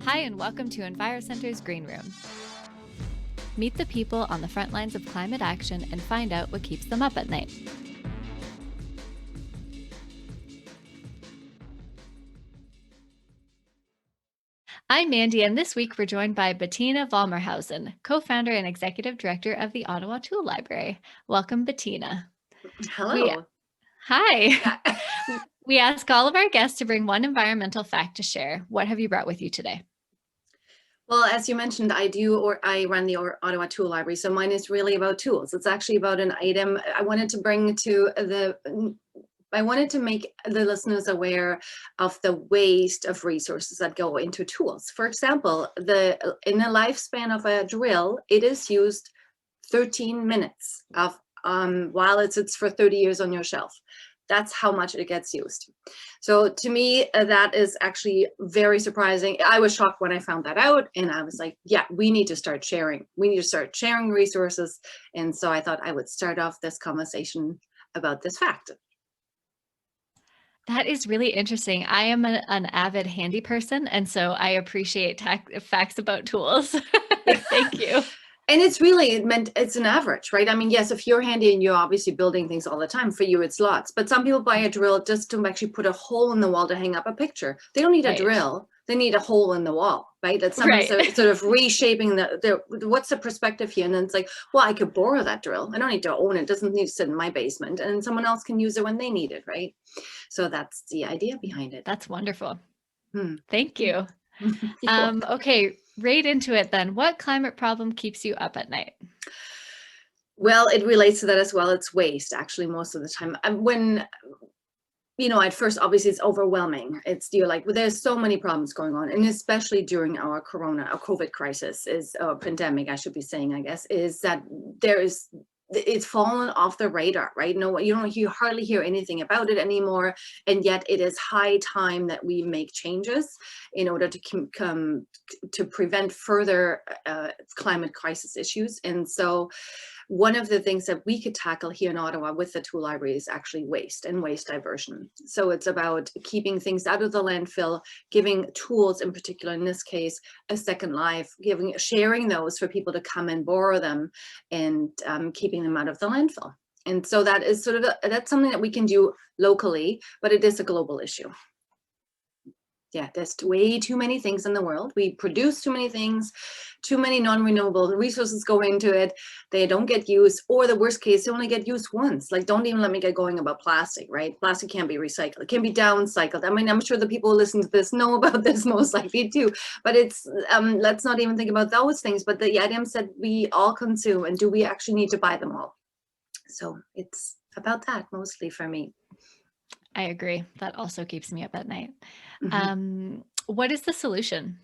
Hi, and welcome to EnviroCentre's Green Room. Meet the people on the front lines of climate action and find out what keeps them up at night. I'm Mandy, and this week we're joined by Bettina Vollmerhausen, co-founder and executive director of the Ottawa Tool Library. Welcome, Bettina. We Hello. Hi. Yeah. We ask all of our guests to bring one environmental fact to share. What have you brought with you today? Well, as you mentioned, I run the Ottawa Tool Library. So mine is really about tools. It's actually about an item I wanted to bring to I wanted to make the listeners aware of the waste of resources that go into tools. For example, in the lifespan of a drill, it is used 13 minutes of while it sits for 30 years on your shelf. That's how much it gets used. So to me, that is actually very surprising. I was shocked when I found that out, and I was like, yeah, we need to start sharing. We need to start sharing resources. And so I thought I would start off this conversation about this fact. That is really interesting. I am an avid handy person, and so I appreciate facts about tools. Yeah. Thank you. And it's an average, right? I mean, yes, if you're handy and you're obviously building things all the time, for you it's lots. But some people buy a drill just to actually put a hole in the wall to hang up a picture. They don't need a Right. drill. They need a hole in the wall, right? That someone's Right. sort of reshaping what's the perspective here? And then it's like, well, I could borrow that drill. I don't need to own it. It doesn't need to sit in my basement. And someone else can use it when they need it, right? So that's the idea behind it. That's wonderful. Hmm. Thank you. You're welcome. Okay, right into it then. What climate problem keeps you up at night? Well, it relates to that as well. It's waste, actually, most of the time. When at first, obviously, it's overwhelming. You're like, well, there's so many problems going on, and especially during our COVID crisis, pandemic, I should be saying, I guess, is that it's fallen off the radar, right? No, you hardly hear anything about it anymore, and yet it is high time that we make changes in order to prevent further climate crisis issues. And so one of the things that we could tackle here in Ottawa with the tool library is actually waste and waste diversion. So it's about keeping things out of the landfill, giving tools, in particular in this case, a second life, sharing those for people to come and borrow them, and keeping them out of the landfill. And so that is that's something that we can do locally, but it is a global issue. Yeah, there's way too many things in the world. We produce too many things, too many non-renewable resources go into it. They don't get used, or the worst case, they only get used once. Like, don't even let me get going about plastic, right? Plastic can't be recycled. It can be downcycled. I mean, I'm sure the people who listen to this know about this most likely too, but it's, let's not even think about those things. But the items that we all consume, and do we actually need to buy them all? So it's about that mostly for me. I agree. That also keeps me up at night. Mhm. What is the solution?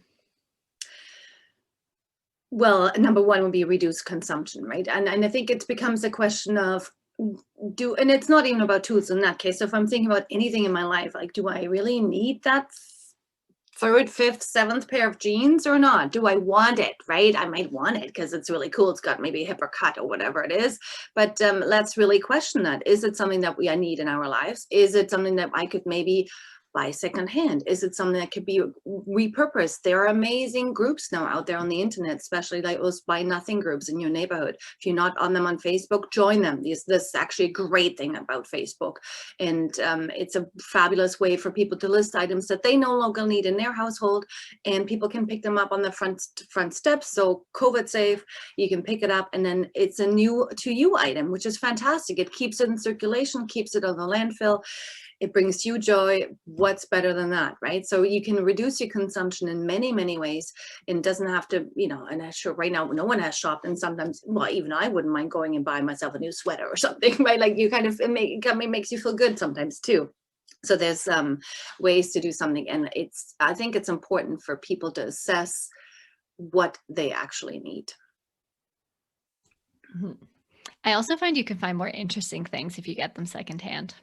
Well, number one would be reduced consumption, right? And I think it becomes a question of and it's not even about tools in that case. So if I'm thinking about anything in my life, like, do I really need that third, fifth, seventh pair of jeans or not? Do I want it, right? I might want it because it's really cool. It's got maybe a hipper cut or whatever it is. But let's really question that. Is it something that I need in our lives? Is it something that I could maybe buy secondhand? Is it something that could be repurposed? There are amazing groups now out there on the internet, especially like those buy nothing groups in your neighborhood. If you're not on them on Facebook, join them. This is actually a great thing about Facebook. And it's a fabulous way for people to list items that they no longer need in their household, and people can pick them up on the front steps. So COVID safe, you can pick it up, and then it's a new to you item, which is fantastic. It keeps it in circulation, keeps it on the landfill. It brings you joy. What's better than that, right? So you can reduce your consumption in many, many ways, and doesn't have to, and I'm sure right now no one has shopped, and sometimes, well, even I wouldn't mind going and buying myself a new sweater or something, right? Like, it makes you feel good sometimes too. So there's ways to do something, and I think it's important for people to assess what they actually need. Mhm. I also find you can find more interesting things if you get them secondhand.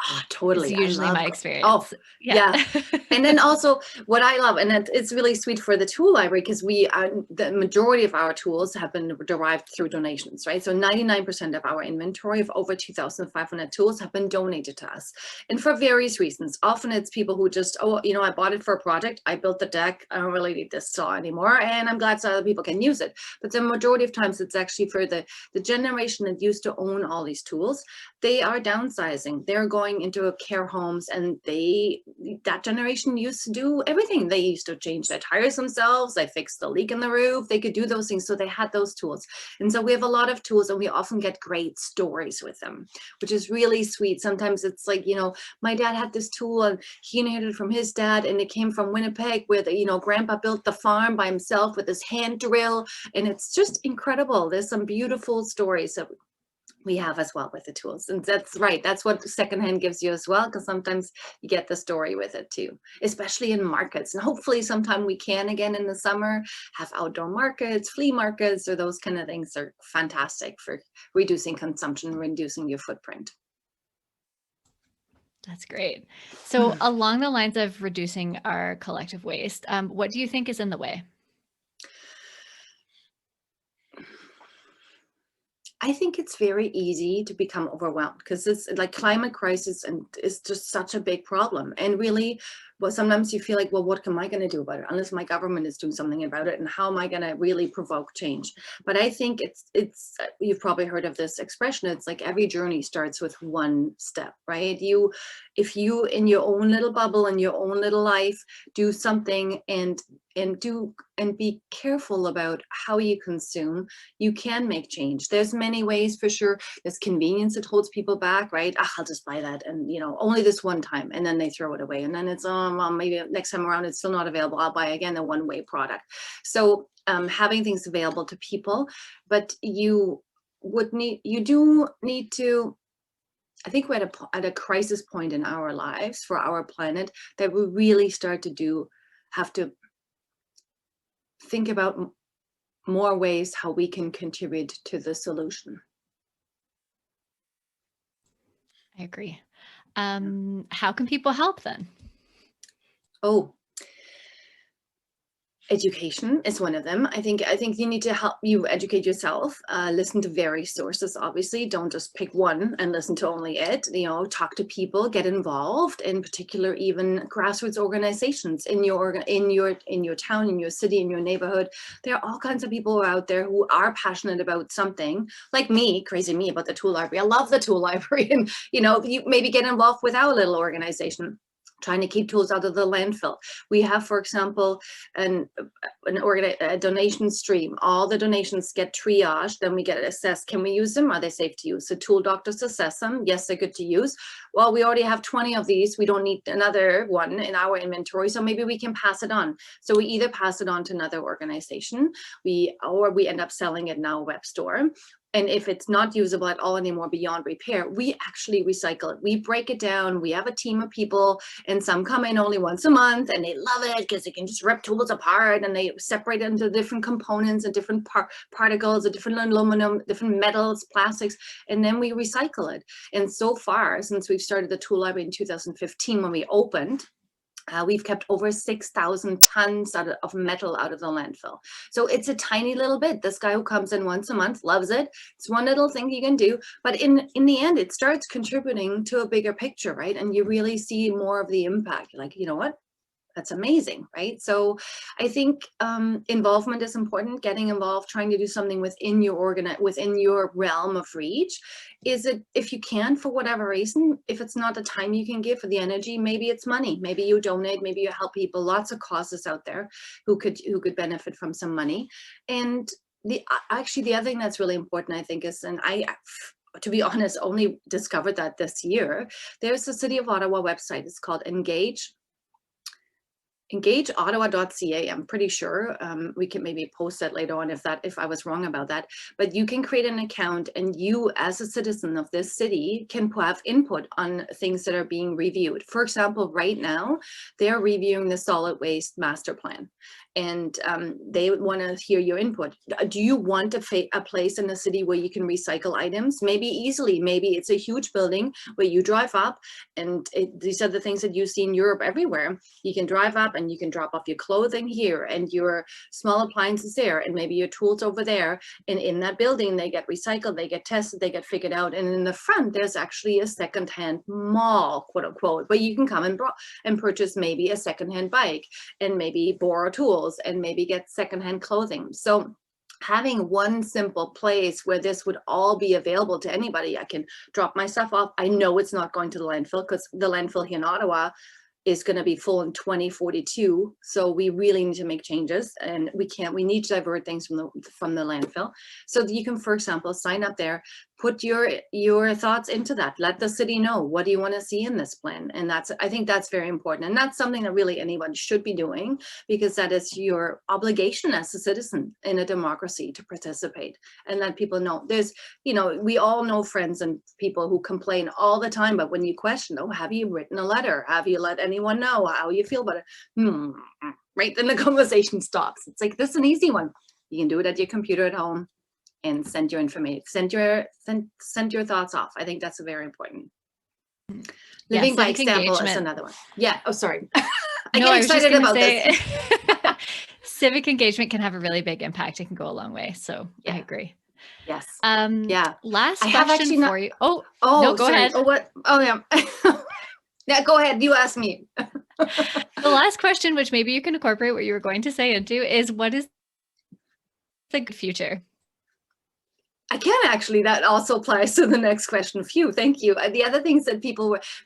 Oh, Is totally. I usually love, my oh, experience. Yeah. yeah. And then also what I love, and it's really sweet for the tool library, because we are, the majority of our tools have been derived through donations, right? So 99% of our inventory of over 2,500 tools have been donated to us. And for various reasons. Often it's people who just, oh, you know, I bought it for a project, I built the deck, I don't really need this saw anymore, and I'm glad so other people can use it. But the majority of times it's actually for the generation that used to own all these tools. They are downsizing. They're going into care homes, and that generation used to do everything. They used to change their tires themselves. They fixed the leak in the roof. They could do those things. So they had those tools. And so we have a lot of tools, and we often get great stories with them, which is really sweet. Sometimes it's like, you know, my dad had this tool and he inherited it from his dad, and it came from Winnipeg, where the, you know, grandpa built the farm by himself with his hand drill. And it's just incredible. There's some beautiful stories that we have as well with the tools. And that's right, that's what secondhand gives you as well, because sometimes you get the story with it too, especially in markets. And hopefully sometime we can again in the summer have outdoor markets, flea markets, or those kind of things are fantastic for reducing consumption, reducing your footprint. That's great. So along the lines of reducing our collective waste, what do you think is in the way? I think it's very easy to become overwhelmed, because it's like climate crisis and it's just such a big problem. And really, well, sometimes you feel like, well, what am I going to do about it unless my government is doing something about it? And how am I going to really provoke change? But I think it's you've probably heard of this expression. It's like every journey starts with one step, right? If you in your own little bubble, in your own little life, do something and be careful about how you consume, you can make change. There's many ways for sure. There's convenience that holds people back, right? I'll just buy that, and you know, only this one time, and then they throw it away, and then it's well, maybe next time around it's still not available, I'll buy again the one-way product. So having things available to people, but you do need to, I think we're at a crisis point in our lives for our planet, that we really start to have to think about more ways how we can contribute to the solution. I agree. How can people help then? Oh, education is one of them. I think you need to help you educate yourself, listen to various sources. Obviously, don't just pick one and listen to only it. You know, talk to people, get involved, in particular, even grassroots organizations in your town, in your city, in your neighborhood. There are all kinds of people out there who are passionate about something, like me, crazy me about the tool library. I love the tool library, and you know, you maybe get involved with our little organization, trying to keep tools out of the landfill. We have, for example, a donation stream. All the donations get triaged, then we get assessed. Can we use them? Are they safe to use? So tool doctors assess them. Yes, they're good to use. Well, we already have 20 of these. We don't need another one in our inventory, so maybe we can pass it on. So we either pass it on to another organization, or we end up selling it in our web store. And if it's not usable at all anymore beyond repair, we actually recycle it. We break it down. We have a team of people, and some come in only once a month, and they love it because they can just rip tools apart, and they separate it into different components and different particles, and different aluminum, different metals, plastics, and then we recycle it. And so far, since we've started the tool library in 2015, when we opened, we've kept over 6,000 tons of metal out of the landfill. So it's a tiny little bit. This guy who comes in once a month loves it. It's one little thing you can do, but in the end, it starts contributing to a bigger picture, right? And you really see more of the impact. You're like, you know what? That's amazing, right? So I think involvement is important. Getting involved, trying to do something within your realm of reach. Is it, if you can, for whatever reason, if it's not the time you can give, for the energy, maybe it's money. Maybe you donate. Maybe you help people. Lots of causes out there who could benefit from some money. And the other thing that's really important, I think, is, and to be honest, only discovered that this year. There's the City of Ottawa website. It's called Engage EngageOttawa.ca, I'm pretty sure. We can maybe post that later on if I was wrong about that. But you can create an account, and you, as a citizen of this city, can have input on things that are being reviewed. For example, right now, they're reviewing the solid waste master plan, and they want to hear your input. Do you want a place in the city where you can recycle items? Maybe easily. Maybe it's a huge building where you drive up, and these are the things that you see in Europe everywhere. You can drive up and you can drop off your clothing here and your small appliances there, and maybe your tools over there. And in that building, they get recycled, they get tested, they get figured out. And in the front, there's actually a secondhand mall, quote unquote, where you can come and purchase maybe a secondhand bike, and maybe borrow tools, and maybe get secondhand clothing. So having one simple place where this would all be available to anybody, I can drop my stuff off. I know it's not going to the landfill, because the landfill here in Ottawa is going to be full in 2042. So we really need to make changes, and we need to divert things from the landfill. So you can, for example, sign up there, put your thoughts into that. Let the city know, what do you want to see in this plan? And I think that's very important. And that's something that really anyone should be doing, because that is your obligation as a citizen in a democracy, to participate and let people know. There's, we all know friends and people who complain all the time, but when you question, have you written a letter? Have you let anyone know how you feel about it? Right, then the conversation stops. It's like, this is an easy one. You can do it at your computer at home and send your information, send your thoughts off. I think that's very important. Living by example is another one. Yeah. Oh, sorry. I get excited about this. Civic engagement can have a really big impact. It can go a long way. So yeah. I agree. Yes. Yeah. Last question for you. Oh, no, go ahead. Oh, what? Oh, yeah. Yeah, go ahead. You ask me. The last question, which maybe you can incorporate what you were going to say into, is what is the future? I can actually. That also applies to the next question. Phew, thank you. The other things that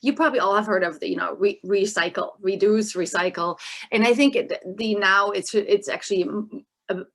you probably all have heard of, recycle, reduce, recycle. And I think now it's actually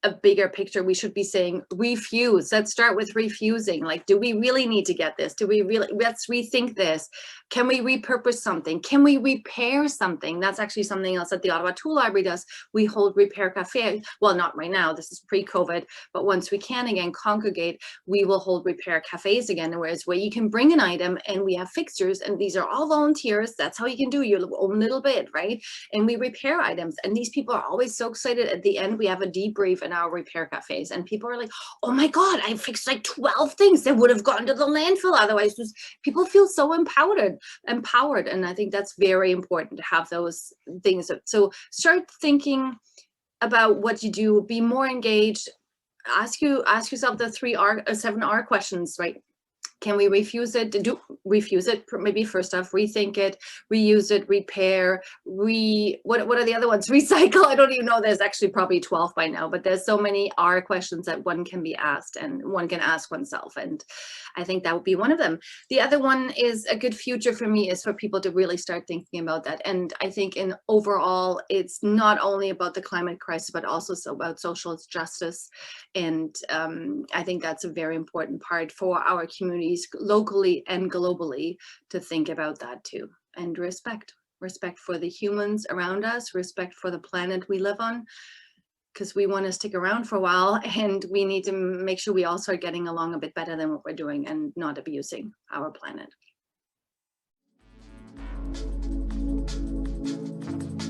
a bigger picture. We should be saying refuse. Let's start with refusing. Like, do we really need to get this? Let's rethink this. Can we repurpose something? Can we repair something? That's actually something else that the Ottawa Tool Library does. We hold repair cafes. Well, not right now. This is pre-COVID, but once we can again congregate, we will hold repair cafes again, where you can bring an item and we have fixtures, and these are all volunteers. That's how you can do your own little bit, right? And we repair items, and these people are always so excited. At the end, we have a debrief in our repair cafes, and people are like, oh my God, I fixed like 12 things that would have gone to the landfill otherwise. People feel so empowered. And I think that's very important to have those things. So start thinking about what you do, be more engaged, ask yourself the 7R questions, right? Can we refuse it? Refuse it, maybe first off, rethink it, reuse it, repair, what are the other ones? Recycle. I don't even know. There's actually probably 12 by now, but there's so many R questions that one can be asked, and one can ask oneself. And I think that would be one of them. The other one is a good future for me is for people to really start thinking about that. And I think in overall, it's not only about the climate crisis, but also about social justice. And I think that's a very important part for our communities locally and globally to think about that too. And respect for the humans around us, respect for the planet we live on, because we want to stick around for a while, and we need to make sure we all start getting along a bit better than what we're doing and not abusing our planet.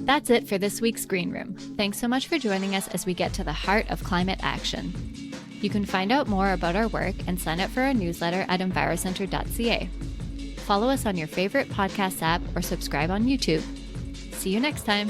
That's it for this week's Green Room. Thanks so much for joining us as we get to the heart of climate action. You can find out more about our work and sign up for our newsletter at EnviroCentre.ca. Follow us on your favorite podcast app or subscribe on YouTube. See you next time.